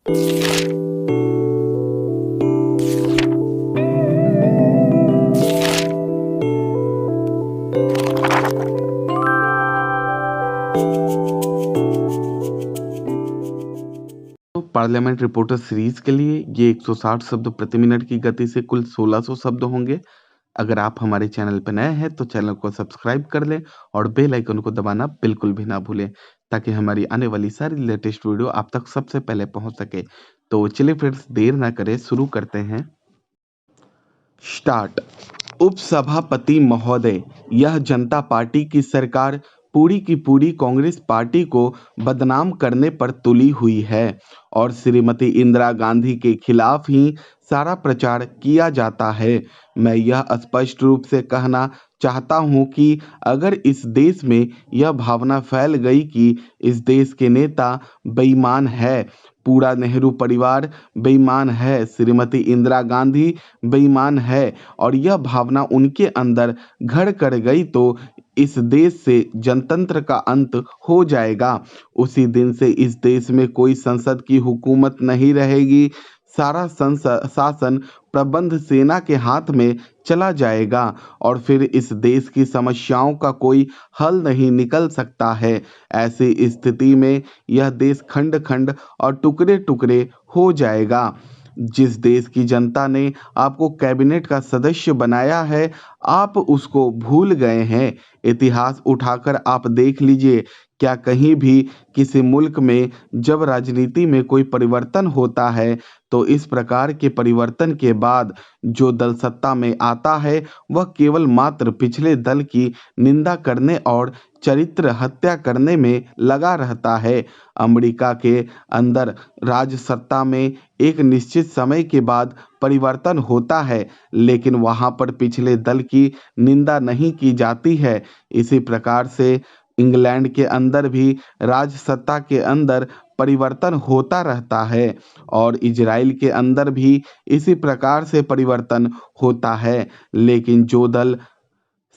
Parliament reporter series के लिए ये 160 शब्द प्रति मिनट की गति से कुल 1600 शब्द होंगे। अगर आप हमारे चैनल पर नए हैं तो चैनल को सब्सक्राइब कर लें और बेल आइकन को दबाना बिल्कुल भी ना भूलें, ताकि हमारी आने वाली सारी लेटेस्ट वीडियो आप तक सबसे पहले पहुंच सके। तो चलिए फ्रेंड्स, देर ना करें, शुरू करते हैं। स्टार्ट। उपसभापति महोदय, यह जनता पार्टी की सरकार पूरी की पूरी कांग्रेस पार्टी को बदनाम करने पर तुली हुई है और श्रीमती इंदिरा गांधी के खिलाफ ही सारा प्रचार किया जाता है। मैं यह स्पष्ट रूप से कहना चाहता हूं कि अगर इस देश में यह भावना फैल गई कि इस देश के नेता बेईमान है, पूरा नेहरू परिवार बेईमान है, श्रीमती इंदिरा गांधी बेईमान है और यह भावना उनके अंदर घर कर गई तो इस देश से जनतंत्र का अंत हो जाएगा। उसी दिन से इस देश में कोई संसद की हुकूमत नहीं रहेगी, सारा शासन प्रबंध सेना के हाथ में चला जाएगा और फिर इस देश की समस्याओं का कोई हल नहीं निकल सकता है। ऐसी स्थिति में यह देश खंड खंड और टुकड़े टुकड़े हो जाएगा। जिस देश की जनता ने आपको कैबिनेट का सदस्य बनाया है, आप उसको भूल गए हैं। इतिहास उठाकर आप देख लीजिए, क्या कहीं भी किसी मुल्क में जब राजनीति में कोई परिवर्तन होता है तो इस प्रकार के परिवर्तन के बाद जो दल सत्ता में आता है वह केवल मात्र पिछले दल की निंदा करने और चरित्र हत्या करने में लगा रहता है। अमेरिका के अंदर राज सत्ता में एक निश्चित समय के बाद परिवर्तन होता है, लेकिन वहां पर पिछले दल की निंदा नहीं की जाती है। इसी प्रकार से इंग्लैंड के अंदर भी राज सत्ता के अंदर परिवर्तन होता रहता है और इजराइल के अंदर भी इसी प्रकार से परिवर्तन होता है, लेकिन जो दल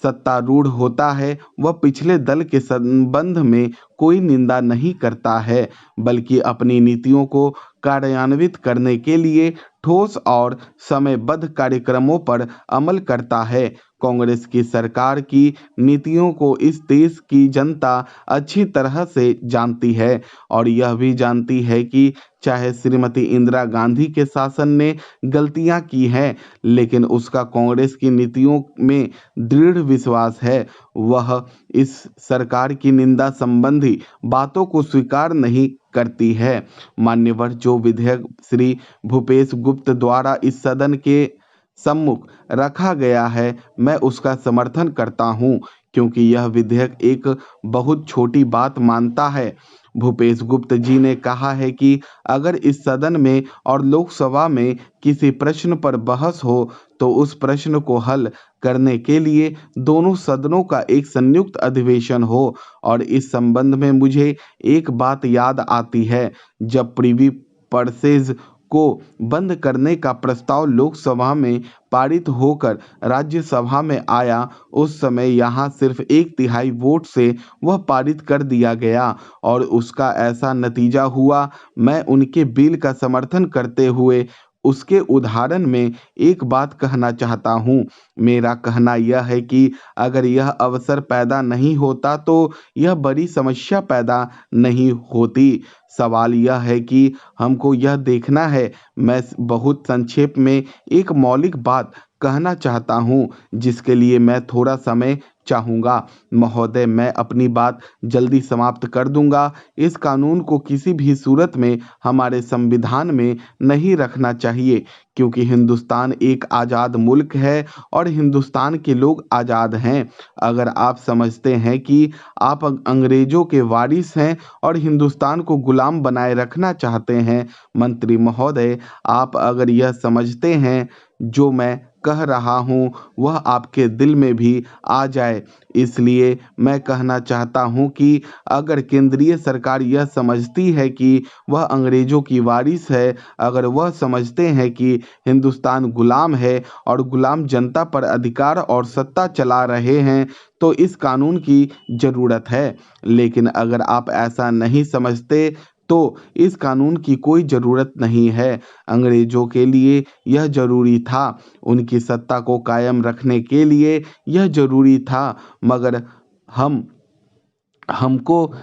सत्तारूढ़ होता है वह पिछले दल के संबंध में कोई निंदा नहीं करता है, बल्कि अपनी नीतियों को कार्यान्वित करने के लिए ठोस और समयबद्ध कार्यक्रमों पर अमल करता है। कांग्रेस की सरकार की नीतियों को इस देश की जनता अच्छी तरह से जानती है और यह भी जानती है कि चाहे श्रीमती इंदिरा गांधी के शासन ने गलतियां की हैं, लेकिन उसका कांग्रेस की नीतियों में दृढ़ विश्वास है। वह इस सरकार की निंदा संबंधी बातों को स्वीकार नहीं करती है। मान्यवर, जो विधेयक श्री भूपेश गुप्त द्वारा इस सदन के सम्मुख रखा गया है, मैं उसका समर्थन करता हूं, क्योंकि यह विधेयक एक बहुत छोटी बात मानता है। भूपेश गुप्त जी ने कहा है कि अगर इस सदन में और लोकसभा में किसी प्रश्न पर बहस हो तो उस प्रश्न को हल करने के लिए दोनों सदनों का एक संयुक्त अधिवेशन हो। और इस संबंध में मुझे एक बात याद आती है, जब प्रीवी पर्सेज को बंद करने का प्रस्ताव लोकसभा में पारित होकर राज्यसभा में आया, उस समय यहाँ सिर्फ 1/3 वोट से वह पारित कर दिया गया और उसका ऐसा नतीजा हुआ। मैं उनके बिल का समर्थन करते हुए उसके उदाहरण में एक बात कहना चाहता हूँ। मेरा कहना यह है कि अगर यह अवसर पैदा नहीं होता तो यह बड़ी समस्या पैदा नहीं होती। सवाल यह है कि हमको यह देखना है। मैं बहुत संक्षेप में एक मौलिक बात कहना चाहता हूँ, जिसके लिए मैं थोड़ा समय चाहूँगा। महोदय, मैं अपनी बात जल्दी समाप्त कर दूंगा। इस कानून को किसी भी सूरत में हमारे संविधान में नहीं रखना चाहिए, क्योंकि हिंदुस्तान एक आज़ाद मुल्क है और हिंदुस्तान के लोग आज़ाद हैं। अगर आप समझते हैं कि आप अंग्रेजों के वारिस हैं और हिंदुस्तान को गुलाम बनाए रखना चाहते हैं, मंत्री महोदय, आप अगर यह समझते हैं जो मैं कह रहा हूँ वह आपके दिल में भी आ जाए, इसलिए मैं कहना चाहता हूँ कि अगर केंद्रीय सरकार यह समझती है कि वह अंग्रेजों की वारिस है, अगर वह समझते हैं कि हिंदुस्तान गुलाम है और गुलाम जनता पर अधिकार और सत्ता चला रहे हैं, तो इस कानून की ज़रूरत है। लेकिन अगर आप ऐसा नहीं समझते तो इस कानून की कोई ज़रूरत नहीं है। अंग्रेजों के लिए यह ज़रूरी था, उनकी सत्ता को कायम रखने के लिए यह ज़रूरी था, मगर हमको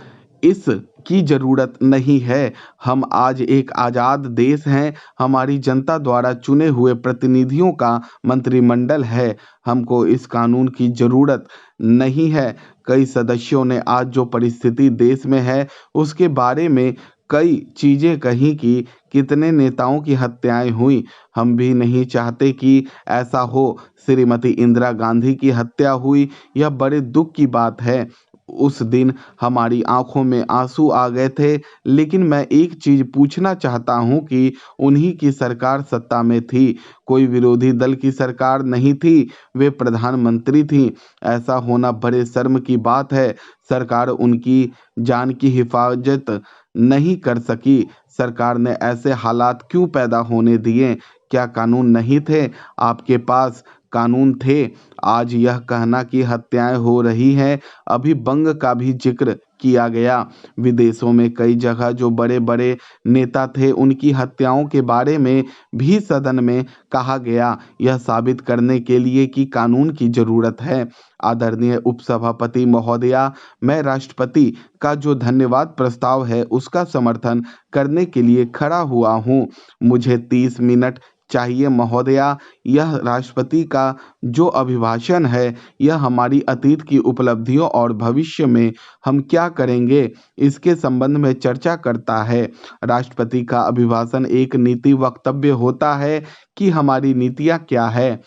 इस की ज़रूरत नहीं है। हम आज एक आज़ाद देश हैं, हमारी जनता द्वारा चुने हुए प्रतिनिधियों का मंत्रिमंडल है। हमको इस कानून की ज़रूरत नहीं है। कई सदस्यों ने आज जो परिस्थिति देश में है उसके बारे में कई चीज़ें कही कि कितने नेताओं की हत्याएं हुई। हम भी नहीं चाहते कि ऐसा हो। श्रीमती इंदिरा गांधी की हत्या हुई, यह बड़े दुख की बात है। उस दिन हमारी आंखों में आंसू आ गए थे, लेकिन मैं एक चीज पूछना चाहता हूं कि उन्हीं की सरकार सत्ता में थी, कोई विरोधी दल की सरकार नहीं थी, वे प्रधानमंत्री थी। ऐसा होना बड़े शर्म की बात है। सरकार उनकी जान की हिफाजत नहीं कर सकी। सरकार ने ऐसे हालात क्यों पैदा होने दिए? क्या कानून नहीं थे? आपके पास कानून थे। आज यह कहना कि हत्याएं हो रही हैं, अभी बंग का भी जिक्र किया गया। विदेशों में कई जगह जो बड़े बड़े नेता थे उनकी हत्याओं के बारे में भी सदन में कहा गया, यह साबित करने के लिए कि कानून की जरूरत है। आदरणीय उपसभापति महोदया, मैं राष्ट्रपति का जो धन्यवाद प्रस्ताव है उसका समर्थन करने के लिए खड़ा हुआ हूँ। मुझे 30 मिनट चाहिए महोदया। यह राष्ट्रपति का जो अभिभाषण है यह हमारी अतीत की उपलब्धियों और भविष्य में हम क्या करेंगे इसके संबंध में चर्चा करता है। राष्ट्रपति का अभिभाषण एक नीति वक्तव्य होता है कि हमारी नीतियां क्या है।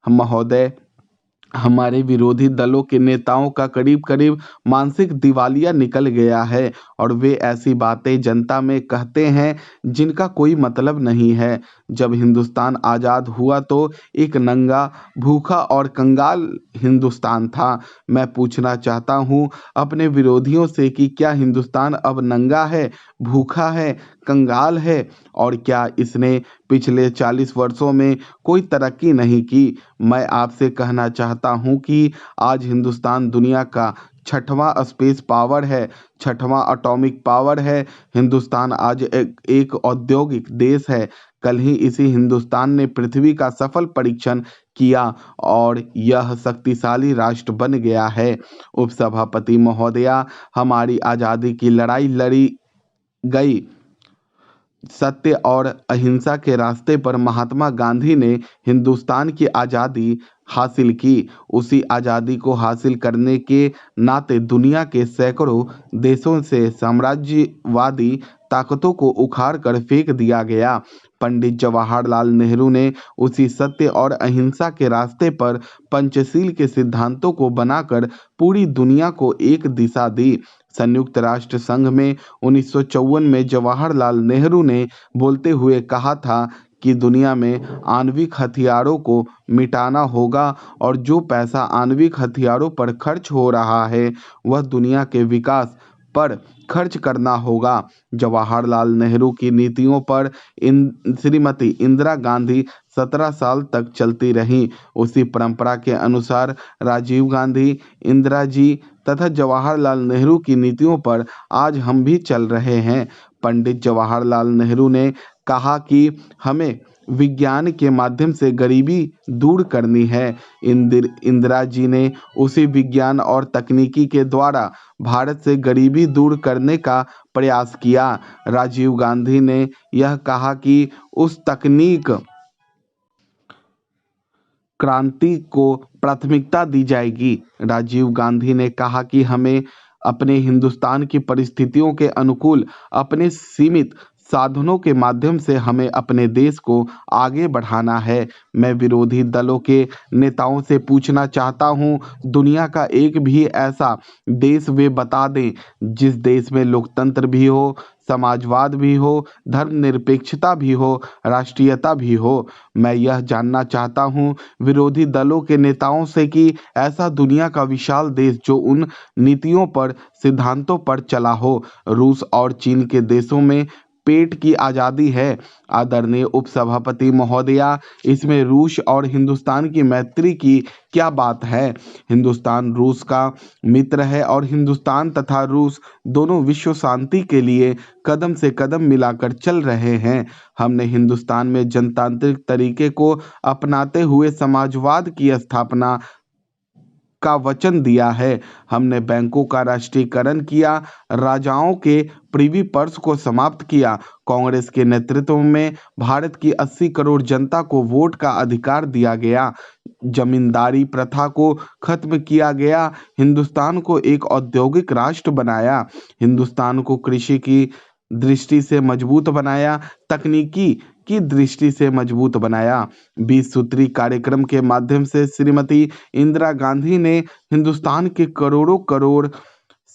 महोदय, हमारे विरोधी दलों के नेताओं का करीब करीब मानसिक दिवालिया निकल गया है और वे ऐसी बातें जनता में कहते हैं जिनका कोई मतलब नहीं है। जब हिंदुस्तान आज़ाद हुआ तो एक नंगा, भूखा और कंगाल हिंदुस्तान था। मैं पूछना चाहता हूँ अपने विरोधियों से कि क्या हिंदुस्तान अब नंगा है, भूखा है, कंगाल है, और क्या इसने पिछले 40 वर्षों में कोई तरक्की नहीं की? मैं आपसे कहना चाहता हूं कि आज हिंदुस्तान दुनिया का 6वां स्पेस पावर है, 6वां एटॉमिक पावर है। हिंदुस्तान आज एक औद्योगिक देश है। कल ही इसी हिंदुस्तान ने पृथ्वी का सफल परीक्षण किया और यह शक्तिशाली राष्ट्र बन गया है। उपसभापति महोदया, हमारी आज़ादी की लड़ाई लड़ी गई सत्य और अहिंसा के रास्ते पर महात्मा गांधी ने हिंदुस्तान की आज़ादी हासिल की। उसी आज़ादी को हासिल करने के नाते दुनिया के सैकड़ों देशों से साम्राज्यवादी ताकतों को उखाड़ कर फेंक दिया गया। पंडित जवाहरलाल नेहरू ने उसी सत्य और अहिंसा के रास्ते पर पंचशील के सिद्धांतों को बनाकर पूरी दुनिया को एक दिशा दी। संयुक्त राष्ट्र संघ में 1954 में जवाहरलाल नेहरू ने बोलते हुए कहा था कि दुनिया में आणविक हथियारों को मिटाना होगा और जो पैसा आणविक हथियारों पर खर्च हो रहा है वह दुनिया के विकास पर खर्च करना होगा। जवाहरलाल नेहरू की नीतियों पर श्रीमती इंदिरा गांधी 17 साल तक चलती रहीं। उसी परंपरा के अनुसार राजीव गांधी, इंदिरा जी तथा जवाहरलाल नेहरू की नीतियों पर आज हम भी चल रहे हैं। पंडित जवाहरलाल नेहरू ने कहा कि हमें विज्ञान के माध्यम से गरीबी दूर करनी है। इंदिरा जी ने उसी विज्ञान और तकनीकी के द्वारा भारत से गरीबी दूर करने का प्रयास किया। राजीव गांधी ने यह कहा कि उस तकनीक क्रांति को प्राथमिकता दी जाएगी। राजीव गांधी ने कहा कि हमें अपने हिंदुस्तान की परिस्थितियों के अनुकूल अपने सीमित साधनों के माध्यम से हमें अपने देश को आगे बढ़ाना है। मैं विरोधी दलों के नेताओं से पूछना चाहता हूं, दुनिया का एक भी ऐसा देश वे बता दें जिस देश में लोकतंत्र भी हो, समाजवाद भी हो, धर्मनिरपेक्षता भी हो, राष्ट्रीयता भी हो। मैं यह जानना चाहता हूं विरोधी दलों के नेताओं से कि ऐसा दुनिया का विशाल देश जो उन नीतियों पर, सिद्धांतों पर चला हो। रूस और चीन के देशों में पेट की आज़ादी है। आदरणीय उपसभापति महोदया, इसमें रूस और हिंदुस्तान की मैत्री की क्या बात है। हिंदुस्तान रूस का मित्र है और हिंदुस्तान तथा रूस दोनों विश्व शांति के लिए कदम से कदम मिलाकर चल रहे हैं। हमने हिंदुस्तान में जनतांत्रिक तरीके को अपनाते हुए समाजवाद की स्थापना का वचन दिया है। हमने बैंकों का राष्ट्रीयकरण किया, राजाओं के प्रिवी पर्स को समाप्त किया। कांग्रेस के नेतृत्व में भारत की 80 करोड़ जनता को वोट का अधिकार दिया गया। जमींदारी प्रथा को खत्म किया गया। हिंदुस्तान को एक औद्योगिक राष्ट्र बनाया। हिंदुस्तान को कृषि की दृष्टि से मजबूत बनाया, तकनीकी की दृष्टि से मजबूत बनाया। 20 सूत्री कार्यक्रम के माध्यम से श्रीमती इंदिरा गांधी ने हिंदुस्तान के करोड़ों करोड़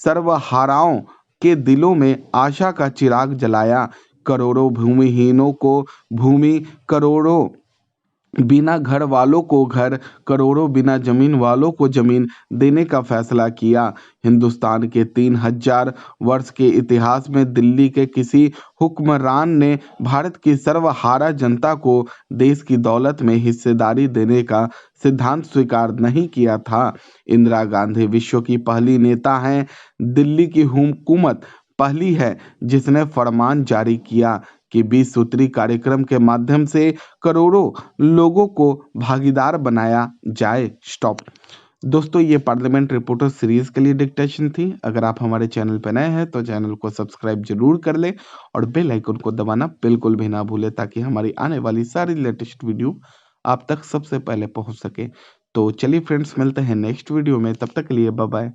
सर्वहाराओं के दिलों में आशा का चिराग जलाया। करोड़ों भूमिहीनों को भूमि, करोड़ों बिना घर वालों को घर, करोड़ों बिना जमीन वालों को जमीन देने का फैसला किया। हिंदुस्तान के 3000 वर्ष के इतिहास में दिल्ली के किसी हुक्मरान ने भारत की सर्वहारा जनता को देश की दौलत में हिस्सेदारी देने का सिद्धांत स्वीकार नहीं किया था। इंदिरा गांधी विश्व की पहली नेता हैं। दिल्ली की हुकूमत पहली है जिसने फरमान जारी किया कि 20 सूत्री कार्यक्रम के माध्यम से करोड़ों लोगों को भागीदार बनाया जाए। स्टॉप। दोस्तों, ये पार्लियामेंट रिपोर्टर सीरीज के लिए डिक्टेशन थी। अगर आप हमारे चैनल पर नए हैं तो चैनल को सब्सक्राइब जरूर कर लें और बेल आइकन को दबाना बिल्कुल भी ना भूलें ताकि हमारी आने वाली सारी लेटेस्ट वीडियो आप तक सबसे पहले पहुंच सके। तो चलिए फ्रेंड्स, मिलते हैं नेक्स्ट वीडियो में। तब तक के लिए बाय बाय।